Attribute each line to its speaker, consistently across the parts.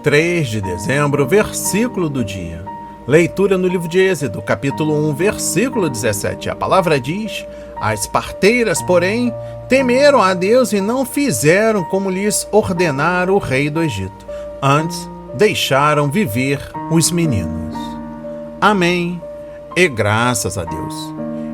Speaker 1: 3 de dezembro, versículo do dia. Leitura no livro de Êxodo, capítulo 1, versículo 17. A palavra diz: As parteiras, porém, temeram a Deus e não fizeram como lhes ordenara o rei do Egito. Antes, deixaram viver os meninos. Amém e graças a Deus.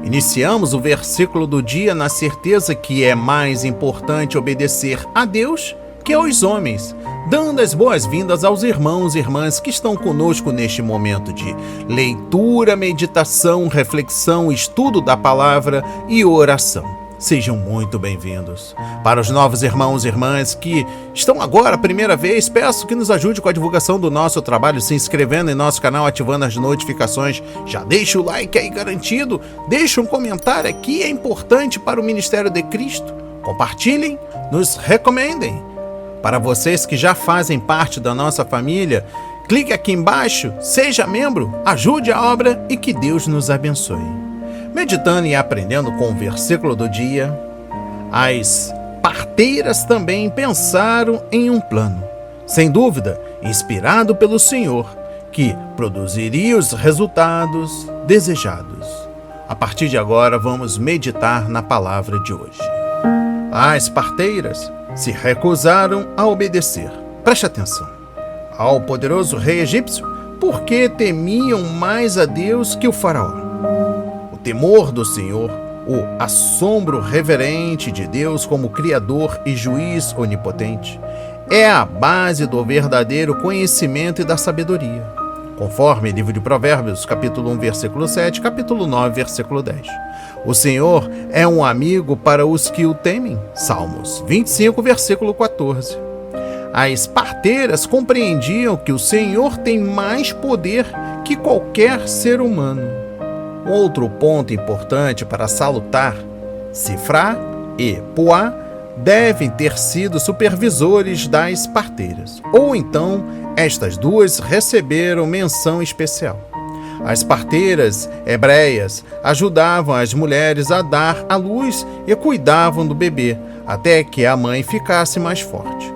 Speaker 1: Iniciamos o versículo do dia na certeza que é mais importante obedecer a Deus que aos homens, dando as boas-vindas aos irmãos e irmãs que estão conosco neste momento de leitura, meditação, reflexão, estudo da palavra e oração. Sejam muito bem-vindos. Para os novos irmãos e irmãs que estão agora a primeira vez, peço que nos ajude com a divulgação do nosso trabalho, se inscrevendo em nosso canal, ativando as notificações. Já deixa o like aí garantido, deixa um comentário aqui, é importante para o Ministério de Cristo. Compartilhem, nos recomendem. Para vocês que já fazem parte da nossa família, clique aqui embaixo, seja membro, ajude a obra e que Deus nos abençoe. Meditando e aprendendo com o versículo do dia, as parteiras também pensaram em um plano, sem dúvida, inspirado pelo Senhor, que produziria os resultados desejados. A partir de agora, vamos meditar na palavra de hoje. As parteiras se recusaram a obedecer. Preste atenção. Ao poderoso rei egípcio, porque temiam mais a Deus que o faraó. O temor do Senhor, o assombro reverente de Deus como Criador e Juiz onipotente, é a base do verdadeiro conhecimento e da sabedoria, conforme livro de Provérbios, capítulo 1, versículo 7, capítulo 9, versículo 10. O Senhor é um amigo para os que o temem. Salmos 25, versículo 14. As parteiras compreendiam que o Senhor tem mais poder que qualquer ser humano. Outro ponto importante para salutar: Sifrá e Puá devem ter sido supervisores das parteiras, ou então estas duas receberam menção especial. As parteiras hebreias ajudavam as mulheres a dar à luz e cuidavam do bebê, até que a mãe ficasse mais forte.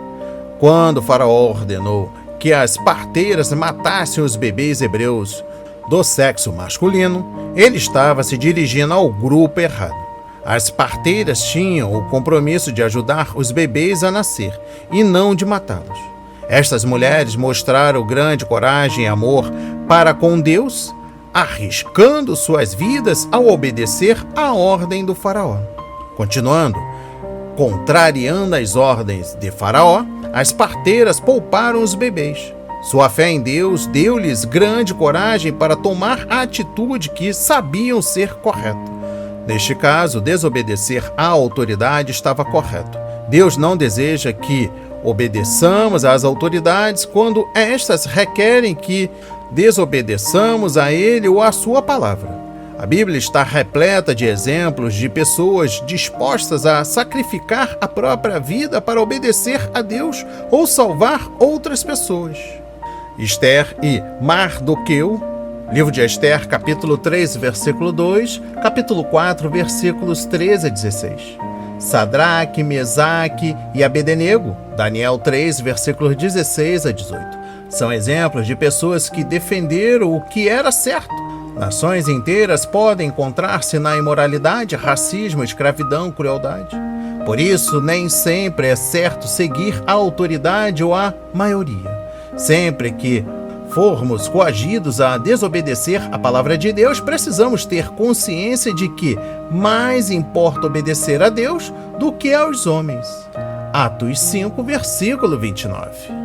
Speaker 1: Quando o faraó ordenou que as parteiras matassem os bebês hebreus do sexo masculino, ele estava se dirigindo ao grupo errado. As parteiras tinham o compromisso de ajudar os bebês a nascer e não de matá-los. Estas mulheres mostraram grande coragem e amor para com Deus, arriscando suas vidas ao obedecer à ordem do faraó. Continuando, contrariando as ordens de faraó, as parteiras pouparam os bebês. Sua fé em Deus deu-lhes grande coragem para tomar a atitude que sabiam ser correta. Neste caso, desobedecer à autoridade estava correto. Deus não deseja que obedeçamos às autoridades quando estas requerem que desobedeçamos a Ele ou à sua palavra. A Bíblia está repleta de exemplos de pessoas dispostas a sacrificar a própria vida para obedecer a Deus ou salvar outras pessoas. Esther e Mardoqueu, livro de Esther, capítulo 3, versículo 2, capítulo 4, versículos 13 a 16. Sadraque, Mesaque e Abednego, Daniel 3, versículos 16 a 18. São exemplos de pessoas que defenderam o que era certo. Nações inteiras podem encontrar-se na imoralidade, racismo, escravidão, crueldade. Por isso, nem sempre é certo seguir a autoridade ou a maioria. Sempre que formos coagidos a desobedecer a palavra de Deus, precisamos ter consciência de que mais importa obedecer a Deus do que aos homens. Atos 5, versículo 29.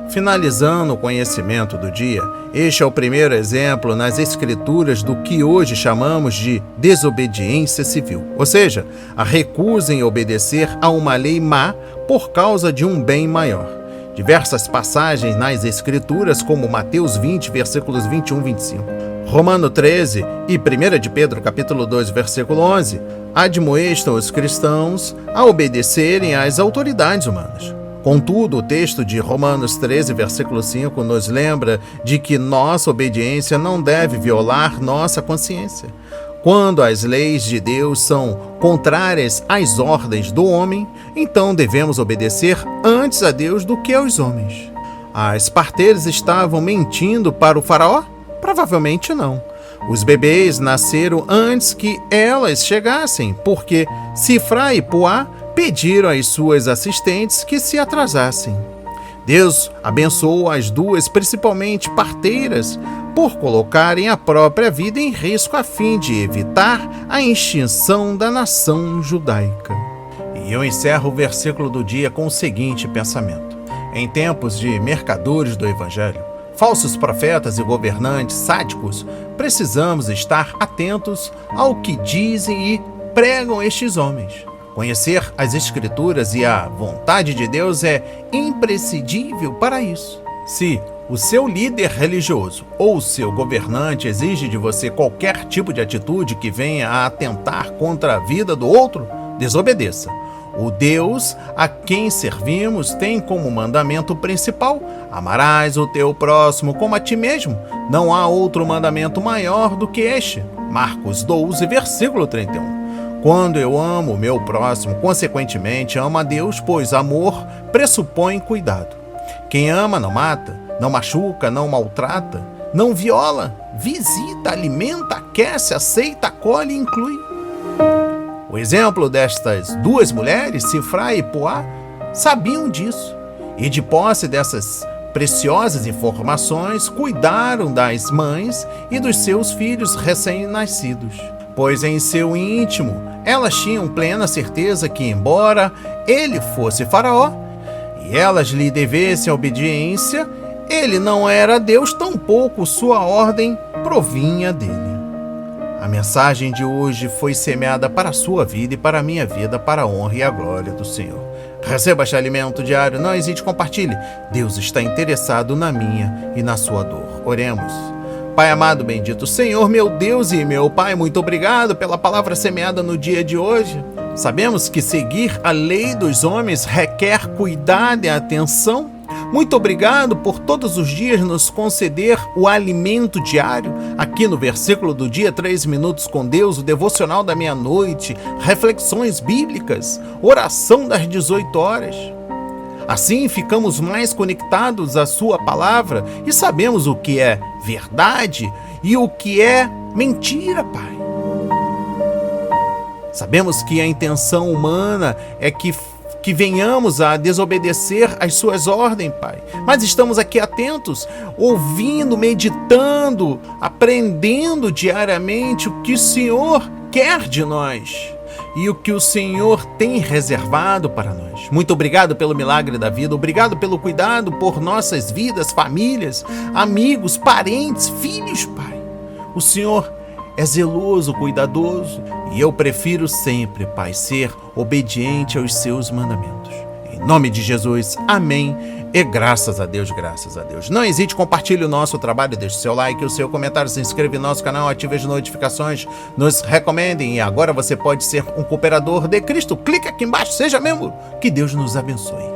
Speaker 1: Finalizando o conhecimento do dia, este é o primeiro exemplo nas Escrituras do que hoje chamamos de desobediência civil, ou seja, a recusa em obedecer a uma lei má por causa de um bem maior. Diversas passagens nas Escrituras, como Mateus 20, versículos 21 e 25, Romano 13 e 1 de Pedro, capítulo 2, versículo 11, admoestam os cristãos a obedecerem às autoridades humanas. Contudo, o texto de Romanos 13, versículo 5, nos lembra de que nossa obediência não deve violar nossa consciência. Quando as leis de Deus são contrárias às ordens do homem, então devemos obedecer antes a Deus do que aos homens. As parteiras estavam mentindo para o faraó? Provavelmente não. Os bebês nasceram antes que elas chegassem, porque Sifra e Puá pediram às suas assistentes que se atrasassem. Deus abençoou as duas, principalmente parteiras, por colocarem a própria vida em risco a fim de evitar a extinção da nação judaica. E eu encerro o versículo do dia com o seguinte pensamento: em tempos de mercadores do Evangelho, falsos profetas e governantes sádicos, precisamos estar atentos ao que dizem e pregam estes homens. Conhecer as Escrituras e a vontade de Deus é imprescindível para isso. Se o seu líder religioso ou o seu governante exige de você qualquer tipo de atitude que venha a atentar contra a vida do outro, desobedeça. O Deus a quem servimos tem como mandamento principal: amarás o teu próximo como a ti mesmo. Não há outro mandamento maior do que este. Marcos 12, versículo 31. Quando eu amo o meu próximo, consequentemente amo a Deus, pois amor pressupõe cuidado. Quem ama não mata, não machuca, não maltrata, não viola, visita, alimenta, aquece, aceita, acolhe e inclui. O exemplo destas duas mulheres, Sifra e Puá, sabiam disso e, de posse dessas preciosas informações, cuidaram das mães e dos seus filhos recém-nascidos, pois em seu íntimo elas tinham plena certeza que, embora ele fosse faraó e elas lhe devessem obediência, ele não era Deus, tampouco sua ordem provinha dele. A mensagem de hoje foi semeada para a sua vida e para a minha vida, para a honra e a glória do Senhor. Receba este alimento diário, não hesite, compartilhe. Deus está interessado na minha e na sua dor. Oremos. Pai amado, bendito Senhor, meu Deus e meu Pai, muito obrigado pela palavra semeada no dia de hoje. Sabemos que seguir a lei dos homens requer cuidado e atenção. Muito obrigado por todos os dias nos conceder o alimento diário. Aqui no versículo do dia, 3 minutos com Deus, o devocional da meia-noite, reflexões bíblicas, oração das 18 horas. Assim ficamos mais conectados à sua palavra e sabemos o que é verdade e o que é mentira, Pai. Sabemos que a intenção humana é que venhamos a desobedecer às suas ordens, Pai. Mas estamos aqui atentos, ouvindo, meditando, aprendendo diariamente o que o Senhor quer de nós e o que o Senhor tem reservado para nós. Muito obrigado pelo milagre da vida, obrigado pelo cuidado por nossas vidas, famílias, amigos, parentes, filhos, Pai. O Senhor é zeloso, cuidadoso, e eu prefiro sempre, Pai, ser obediente aos seus mandamentos. Em nome de Jesus, amém. E graças a Deus, graças a Deus. Não hesite, compartilhe o nosso trabalho, deixe seu like, o seu comentário, se inscreva em nosso canal, ative as notificações, nos recomendem. E agora você pode ser um cooperador de Cristo. Clique aqui embaixo, seja membro. Que Deus nos abençoe.